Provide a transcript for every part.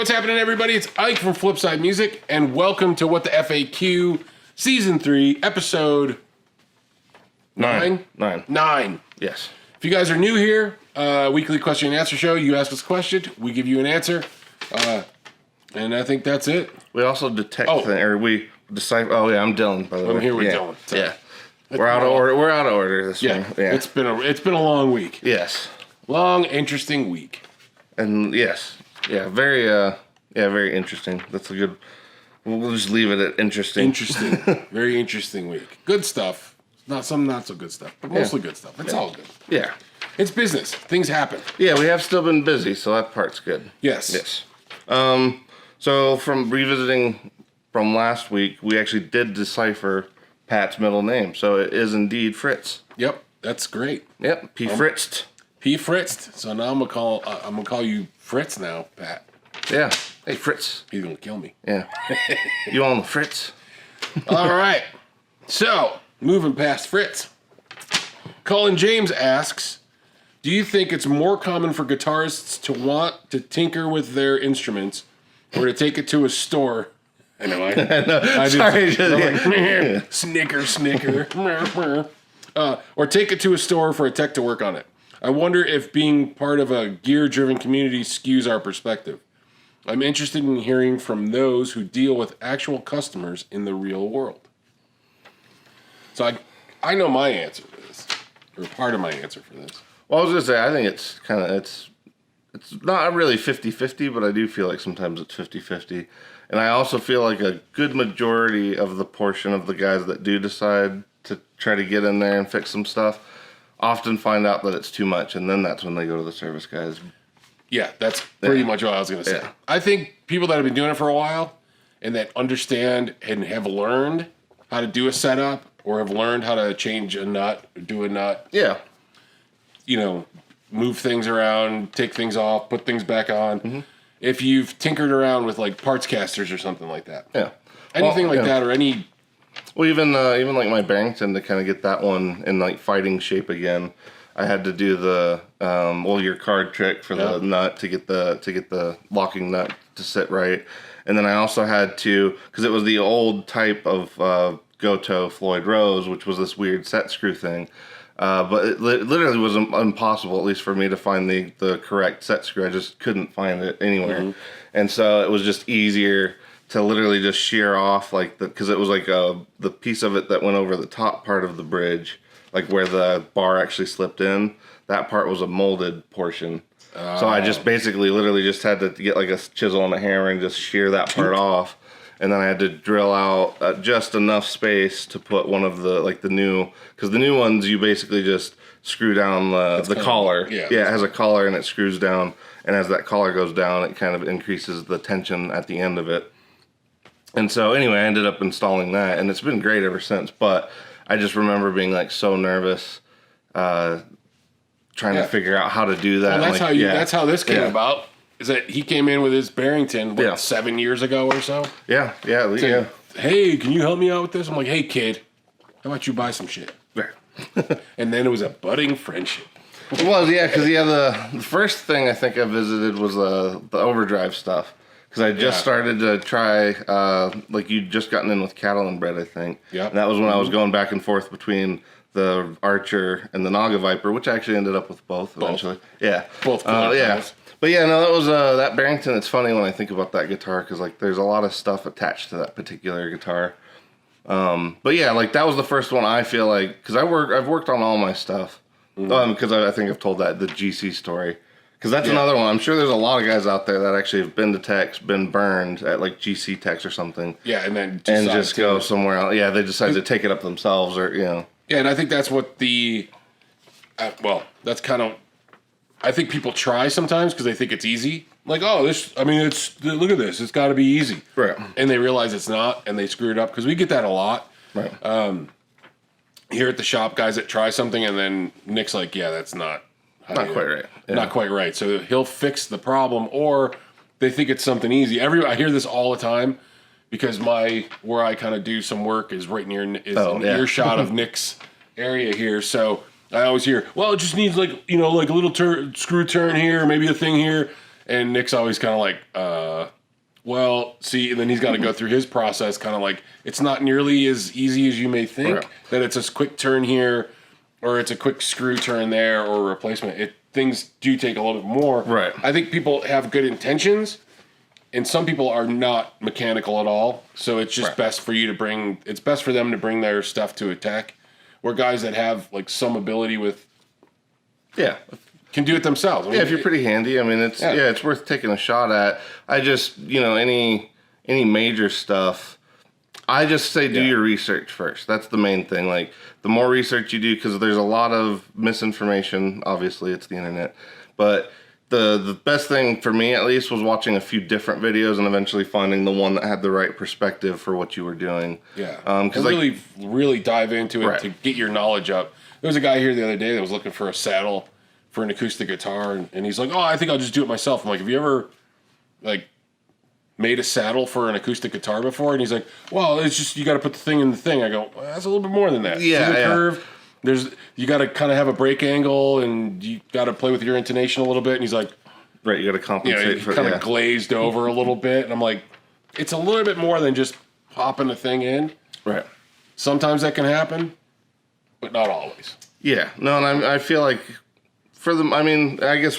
what's happening, everybody? It's Ike from Flipside Music, and welcome to What the F.A.Q. Season 3, Episode 9? 9. Yes. If you guys are new here, weekly question and answer show. You ask us a question, we give you an answer, and I think that's it. We also detect we decipher. Oh yeah, I'm Dylan. By the way, I'm here with Dylan. So. Yeah, we're out of order. We're out of order this week. Yeah, it's been a long week. Yes, long, interesting week. And yes, very interesting. That's a good. We'll just leave it at interesting. Interesting, very interesting week. Good stuff. Not so good stuff, but mostly good stuff. It's all good. Yeah, it's business. Things happen. Yeah, we have still been busy, so that part's good. Yes. So from revisiting from last week, we actually did decipher Pat's middle name. So it is indeed Fritz. Yep, that's great. Yep, P. Fritzed. P. Fritzed. So now I'm gonna call you Fritz now, Pat. Yeah. Hey, Fritz. He's gonna kill me. Yeah. You on the Fritz? All right. So moving past Fritz, Colin James asks, do you think it's more common for guitarists to want to tinker with their instruments or to take it to a store? I know. I Sorry. Like, snicker. Or take it to a store for a tech to work on it. I wonder if being part of a gear-driven community skews our perspective. I'm interested in hearing from those who deal with actual customers in the real world. So I know my answer to this, or part of my answer for this. Well, I was going to say, I think it's not really 50-50, but I do feel like sometimes it's 50-50. And I also feel like a good majority of the portion of the guys that do decide to try to get in there and fix some stuff often find out that it's too much, and then that's when they go to the service guys. Yeah, that's pretty much what I was going to say. Yeah. I think people that have been doing it for a while and that understand and have learned how to do a setup or have learned how to change a nut, or do a nut. Yeah. You know, move things around, take things off, put things back on. Mm-hmm. If you've tinkered around with like parts casters or something like that. Yeah. Anything like that, or any. Well, even like my Barrington, to kind of get that one in like fighting shape again, I had to do the your card trick for the nut to get the locking nut to sit right, and then I also had to, because it was the old type of Goto Floyd Rose, which was this weird set screw thing. But it literally was impossible, at least for me, to find the correct set screw. I just couldn't find it anywhere. Mm-hmm. And so it was just easier to literally just shear off, because it was like the piece of it that went over the top part of the bridge, like where the bar actually slipped in. That part was a molded portion. So I just basically literally just had to get like a chisel and a hammer and just shear that part off. And then I had to drill out just enough space to put one of the, like the new, because the new ones you basically just screw down the collar. It has a collar and it screws down. And as that collar goes down, it kind of increases the tension at the end of it. And so anyway, I ended up installing that, and it's been great ever since. But I just remember being like so nervous, trying to figure out how to do that. Well, that's how this came about. Is that he came in with his Barrington 7 years ago or so? Yeah. Hey, can you help me out with this? I'm like, hey, kid, how about you buy some shit? Right. And then it was a budding friendship. It was, because the first thing I think I visited was the overdrive stuff. Because I just started to try, you'd just gotten in with Cattle and Bread, I think. Yeah. And that was when I was going back and forth between the Archer and the Naga Viper, which I actually ended up with both eventually. Yeah. Both. But yeah, no, that was that Barrington. It's funny when I think about that guitar because there's a lot of stuff attached to that particular guitar. But yeah, that was the first one I feel like, because I've worked on all my stuff. Because I think I've told the GC story. Because that's another one. I'm sure there's a lot of guys out there that actually have been to techs, been burned at GC techs or something. Yeah, and then just go somewhere else. Yeah, they decide to take it up themselves, or Yeah, and I think that's what that's kind of. I think people try sometimes because they think it's easy. Like, look at this. It's got to be easy. Right. And they realize it's not, and they screw it up. Because we get that a lot. Right. Here at the shop, guys that try something, and then Nick's like, that's not quite right. Yeah. Not quite right. So he'll fix the problem, or they think it's something easy. I hear this all the time because where I kind of do some work is right near an earshot of Nick's area here. So I always hear, well, it just needs a little screw turn here, maybe a thing here. And Nick's always kind of like, well, see, and then he's got to go through his process, kind of like, it's not nearly as easy as you may think, Right. that it's a quick turn here, or it's a quick screw turn there, or a replacement. Things do take a little bit more. Right. I think people have good intentions, and some people are not mechanical at all, so it's just best for you to it's best for them to bring their stuff to a tech, where guys that have, like, some ability with... Yeah. Can do it themselves. I mean, Yeah, if you're pretty handy, I mean, it's worth taking a shot at. I just, any major stuff, I just say do your research first. That's the main thing. Like, the more research you do, because there's a lot of misinformation. Obviously, it's the internet. But the best thing for me, at least, was watching a few different videos and eventually finding the one that had the right perspective for what you were doing. Yeah. Because really dive into it to get your knowledge up. There was a guy here the other day that was looking for a saddle for an acoustic guitar, and he's like, oh, I think I'll just do it myself. I'm like, have you ever, like, made a saddle for an acoustic guitar before? And he's like, well, it's just, you got to put the thing in the thing. I go, well, that's a little bit more than that. Yeah, There's a curve. You got to kind of have a break angle, and you got to play with your intonation a little bit. And he's like, right, you got to compensate for it. Kind of glazed over a little bit. And I'm like, it's a little bit more than just popping the thing in. Right. Sometimes that can happen, but not always. Yeah. No, and I feel like... I guess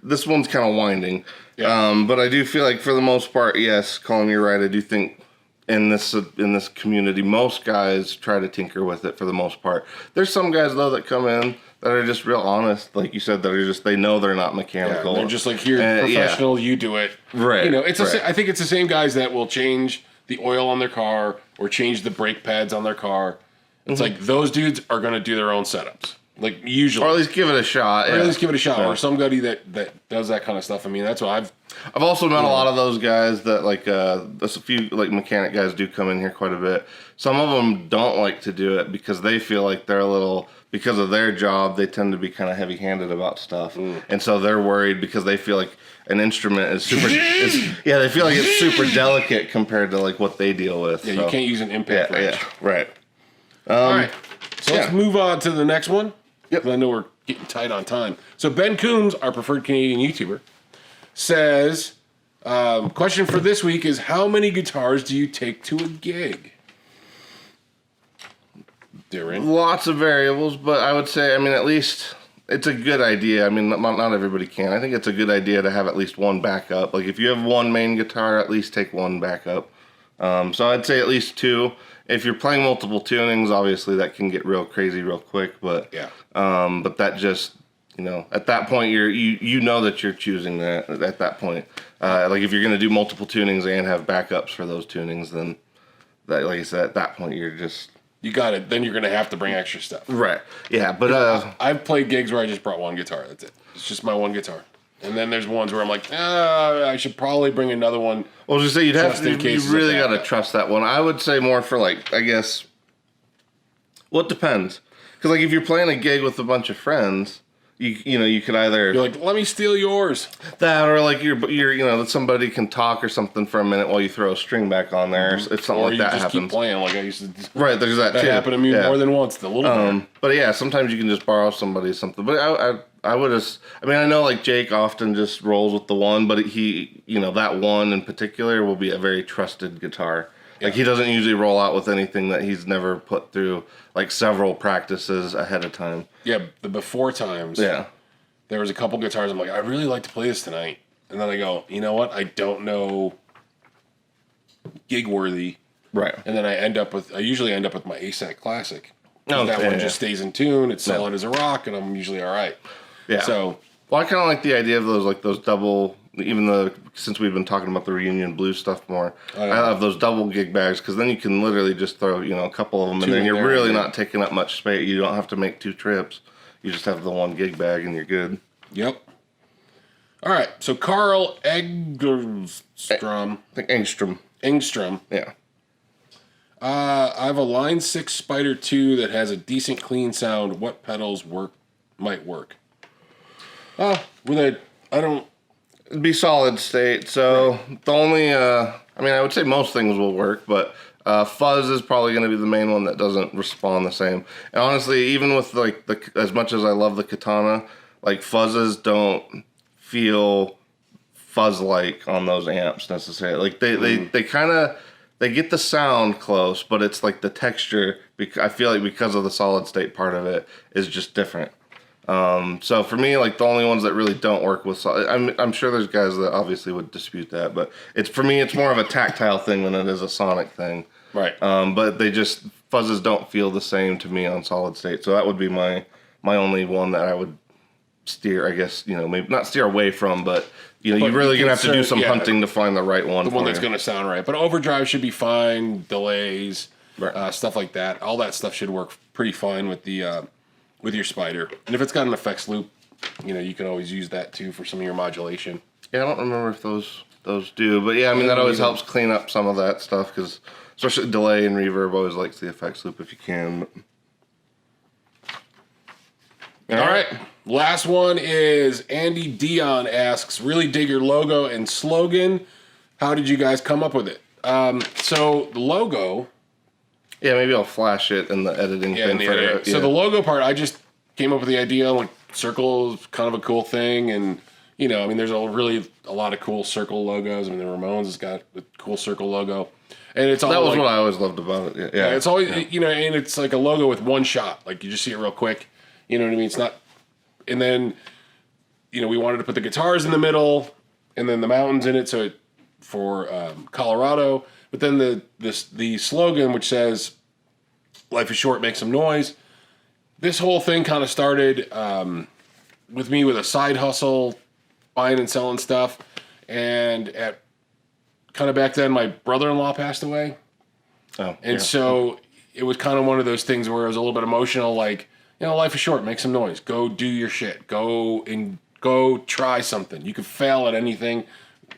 this one's kind of winding. Yeah. But I do feel like for the most part, yes, Colin, you're right. I do think in this community, most guys try to tinker with it for the most part. There's some guys, though, that come in that are just real honest, like you said, that are just, they know they're not mechanical. Yeah, they're just like, here, professional, you do it. Right. I think it's the same guys that will change the oil on their car or change the brake pads on their car. It's like, those dudes are going to do their own setups. Like, usually. Or at least give it a shot. Or at least give it a shot. Yeah. Or somebody that does that kind of stuff. I mean, that's what I've also met a lot of those guys that, like, there's a few, like, mechanic guys do come in here quite a bit. Some of them don't like to do it because they feel like they're a little, because of their job, they tend to be kind of heavy-handed about stuff. And so they're worried because they feel like an instrument is super, they feel like it's super delicate compared to, like, what they deal with. Yeah, so. You can't use an impact wrench. Yeah, right. All right. So let's move on to the next one. Yep. I know we're getting tight on time. So Ben Coombs, our preferred Canadian YouTuber, says, question for this week is, how many guitars do you take to a gig? Darren? Lots of variables, but I would say, at least it's a good idea. Not everybody can. I think it's a good idea to have at least one backup. Like, if you have one main guitar, at least take one backup. So I'd say at least two. If you're playing multiple tunings, obviously that can get real crazy real quick. But but that just, at that point you know that you're choosing that at that point. Like, if you're going to do multiple tunings and have backups for those tunings, then that, like I said, at that point you got it. Then you're going to have to bring extra stuff. Right. Yeah. But I've played gigs where I just brought one guitar. That's it. It's just my one guitar. And then there's ones where I'm like, I should probably bring another one. Well, just say you really got to trust that one. I would say more for, like, I guess, well, it depends. Because, like, if you're playing a gig with a bunch of friends, you could either... You're like, let me steal yours. That, or, like, you're that somebody can talk or something for a minute while you throw a string back on there, if something like that happens. Or you just keep playing, like I used to... Right, there's that, too. That happened to me more than once, the little bit. But, yeah, sometimes you can just borrow somebody's something. But I would have... I know, like, Jake often just rolls with the one, but he, that one in particular will be a very trusted guitar. Yeah. Like, he doesn't usually roll out with anything that he's never put through, like, several practices ahead of time. Yeah, the before times. Yeah. There was a couple guitars I'm like, I really like to play this tonight. And then I go, you know what? I don't know gig worthy. Right. And then I usually end up with my A-Sac Classic. That one just stays in tune. It's solid as a rock, and I'm usually all right. Yeah. So, well, I kind of like the idea of those double, since we've been talking about the reunion blues stuff more, I love those double gig bags, because then you can literally just throw, a couple of them in there, and you're really not taking up much space. You don't have to make 2 trips. You just have the one gig bag, and you're good. Yep. All right. So Carl Engstrom. Engstrom. Yeah. I have a Line 6 Spider 2 that has a decent clean sound. What pedals might work? It'd be solid state. So the only, I would say most things will work, but fuzz is probably going to be the main one that doesn't respond the same. And honestly, even with as much as I love the Katana, like, fuzzes don't feel fuzz like on those amps necessarily. Like they kind of they get the sound close, but it's like the texture. I feel like because of the solid state part of it is just different. So for me, like the only ones that really don't work with solid, I'm sure there's guys that obviously would dispute that, but for me it's more of a tactile thing than it is a sonic thing. Right. But fuzzes don't feel the same to me on solid state. So that would be my only one that I would steer, I guess, maybe not steer away from, but you're really going to have to do some hunting to find the right one. The one that's going to sound right. But overdrive should be fine, delays, right. Stuff like that. All that stuff should work pretty fine with the with your Spider. And if it's got an effects loop, you can always use that too for some of your modulation. Yeah, I don't remember if those do, but yeah, I mean that always helps clean up some of that stuff because especially delay and reverb always likes the effects loop if you can. All right. Last one is Andy Dion asks, really dig your logo and slogan. How did you guys come up with it? So the logo. Yeah, maybe I'll flash it in the editing thing. So the logo part, I just came up with the idea, like circle is kind of a cool thing. And, there's a lot of cool circle logos. I mean, the Ramones has got a cool circle logo. And it's all that was what I always loved about it. Yeah. It's always, and it's like a logo with one shot. Like you just see it real quick. You know what I mean? It's not, and then, we wanted to put the guitars in the middle and then the mountains in it. So for Colorado, but then the slogan, which says, "Life is short, make some noise." This whole thing kind of started with me with a side hustle, buying and selling stuff. And at kind of back then, my brother-in-law passed away. Oh, and so it was kind of one of those things where it was a little bit emotional, like, life is short, make some noise. Go do your shit. Go try something. You could fail at anything.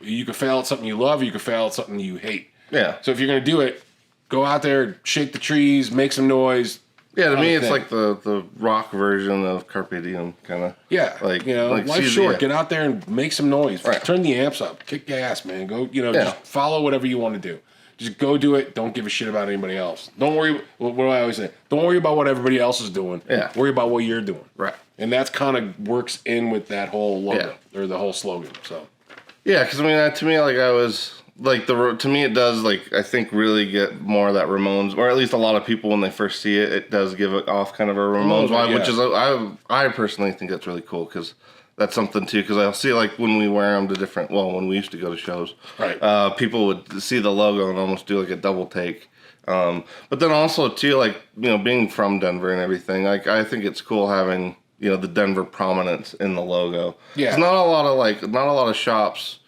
You could fail at something you love, or you could fail at something you hate. Yeah. So if you're going to do it, go out there, shake the trees, make some noise. Yeah, to me, it's like the rock version of Carpe Diem, kind of. Yeah. Like life's short. Yeah. Get out there and make some noise. Right. Turn the amps up. Kick gas, man. Go, just follow whatever you want to do. Just go do it. Don't give a shit about anybody else. Don't worry. What do I always say? Don't worry about what everybody else is doing. Yeah. Worry about what you're doing. Right. And that's kind of works in with that whole logo or the whole slogan. So. Yeah, because to me, like I was like to me, it does I think really get more of that Ramones, or at least a lot of people when they first see it, it does give it off kind of a Ramones vibe, which is I personally think that's really cool because. That's something too, because I'll see when we wear them to when we used to go to shows, right? People would see the logo and almost do like a double take. But then also too, being from Denver and everything, I think it's cool having the Denver prominence in the logo. Yeah, it's not a lot of shops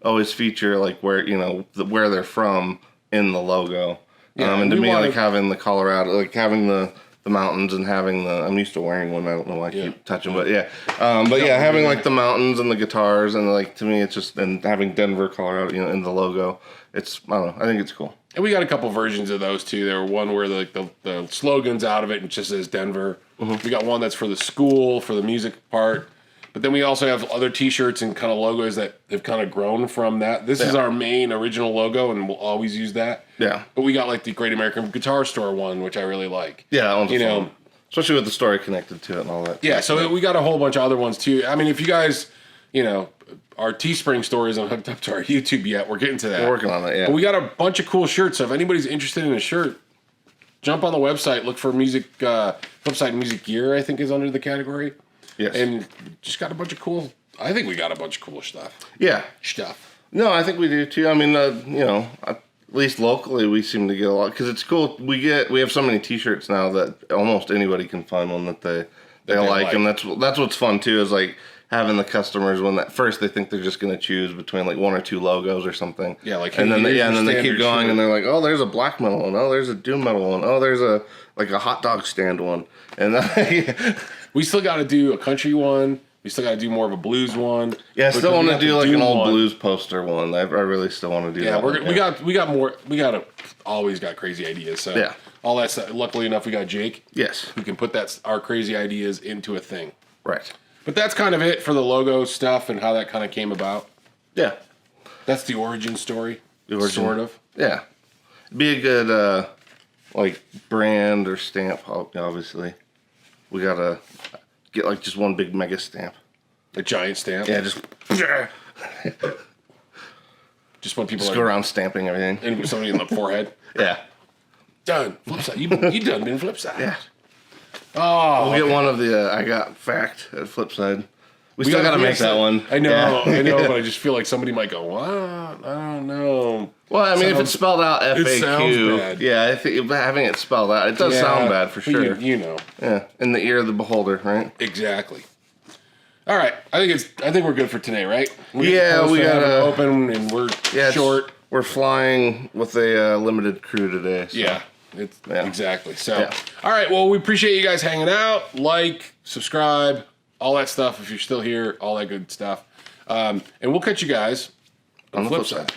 always feature where where they're from in the logo. Yeah, and to me, having the Colorado, having the mountains and having I'm used to wearing one. I don't know why I keep touching, but having the mountains and the guitars and to me it's just, and having Denver, Colorado, in the logo, I don't know. I think it's cool. And we got a couple versions of those too. There were one where the slogan's out of it and it just says Denver. Mm-hmm. We got one that's for the school, for the music part. But then we also have other T-shirts and kind of logos that have kind of grown from that. This is our main original logo, and we'll always use that. Yeah. But we got the Great American Guitar Store one, which I really like. Yeah, that one's fun. Especially with the story connected to it and all that. Yeah, so we got a whole bunch of other ones too. I mean, if you guys, our Teespring store isn't hooked up to our YouTube yet. We're getting to that. We're working on that, yeah. But we got a bunch of cool shirts. So if anybody's interested in a shirt, jump on the website, look for music, website music gear, I think is under the category. Yes. And just got a bunch of cool. I think we got a bunch of cool stuff. Yeah. Stuff. No, I think we do too. I mean, at least locally, we seem to get a lot because it's cool. We have so many T-shirts now that almost anybody can find one that they like, and that's what's fun too. Is having the customers when at first they think they're just going to choose between one or two logos or something. Yeah, and then they keep going and they're like, oh, there's a black metal one. Oh, there's a doom metal one. Oh, there's a hot dog stand one. And we still got to do a country one. We still got to do more of a blues one. Yeah, I still want to do an old blues poster one. I really still want to do that. Yeah, we got more. We always got crazy ideas. So yeah, all that stuff. Luckily enough, we got Jake. Yes, who can put our crazy ideas into a thing. Right. But that's kind of it for the logo stuff and how that kind of came about. Yeah. That's the origin story. Sort of. Yeah. It'd be a good, brand or stamp, obviously. We gotta get, just one big mega stamp. A giant stamp? Yeah, just... Just when people Just go around stamping everything. and somebody in the forehead. Yeah. Done. Flip side. You done been flip side. Yeah. Oh, We'll get one of the I got F.A.Q at Flipside. We still gotta make that one. I know, Yeah. I know, but I just feel like somebody might go, what? I don't know. Well, I mean, if it's spelled out It F.A.Q, sounds bad. yeah, I think having it spelled out, it does sound bad for but sure. You know. Yeah, in the ear of the beholder, right? Exactly. All right, I think we're good for today, right? We gotta open, and we're short. We're flying with a limited crew today. So. Yeah, exactly. So, Yeah. all right. Well, we appreciate you guys hanging out. Like, subscribe, all that stuff. If you're still here, all that good stuff. And we'll catch you guys on the flip side.